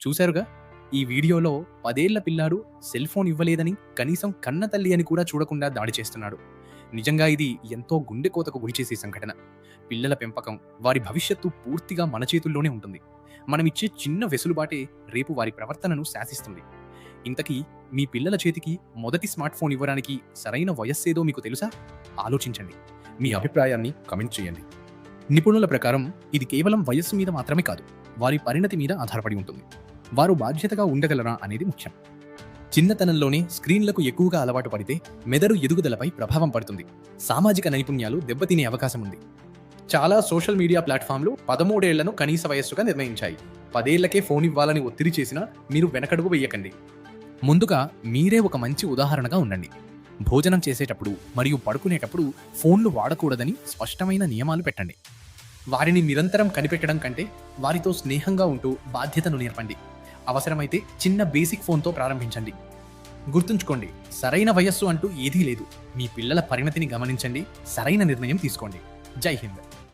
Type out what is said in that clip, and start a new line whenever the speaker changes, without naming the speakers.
చూశారుగా, ఈ వీడియోలో 10 ఏళ్ల పిల్లాడు సెల్ ఫోన్ ఇవ్వలేదని కనీసం కన్న తల్లి అని కూడా చూడకుండా దాడి చేస్తున్నాడు. నిజంగా ఇది ఎంతో గుండెకోతకు గురిచేసే సంఘటన. పిల్లల పెంపకం, వారి భవిష్యత్తు పూర్తిగా మన చేతుల్లోనే ఉంటుంది. మనమిచ్చే చిన్న వెసులుబాటే రేపు వారి ప్రవర్తనను శాసిస్తుంది. ఇంతకీ మీ పిల్లల చేతికి మొదటి స్మార్ట్ ఫోన్ ఇవ్వడానికి సరైన వయస్సేదో మీకు తెలుసా? ఆలోచించండి. మీ అభిప్రాయాన్ని కమెంట్ చేయండి. నిపుణుల ప్రకారం ఇది కేవలం వయస్సు మీద మాత్రమే కాదు, వారి పరిణతి మీద ఆధారపడి ఉంటుంది. వారు బాధ్యతగా ఉండగలరా అనేది ముఖ్యం. చిన్నతనంలోనే స్క్రీన్లకు ఎక్కువగా అలవాటు పడితే మెదడు ఎదుగుదలపై ప్రభావం పడుతుంది. సామాజిక నైపుణ్యాలు దెబ్బతినే అవకాశం ఉంది. చాలా సోషల్ మీడియా ప్లాట్ఫామ్లు 13 ఏళ్లను కనీస వయస్సుగా నిర్ణయించాయి. 10 ఏళ్లకే ఫోన్ ఇవ్వాలని ఒత్తిడి చేసినా మీరు వెనకడుగు వేయకండి. ముందుగా మీరే ఒక మంచి ఉదాహరణగా ఉండండి. భోజనం చేసేటప్పుడు మరియు పడుకునేటప్పుడు ఫోన్లు వాడకూడదని స్పష్టమైన నియమాలు పెట్టండి. వారిని నిరంతరం కనిపెట్టడం కంటే వారితో స్నేహంగా ఉంటూ బాధ్యతను నేర్పండి. అవసరమైతే చిన్న బేసిక్ ఫోన్తో ప్రారంభించండి. గుర్తుంచుకోండి, సరైన వయస్సు అంటూ ఏదీ లేదు. మీ పిల్లల పరిణతిని గమనించండి, సరైన నిర్ణయం తీసుకోండి. జై హింద్.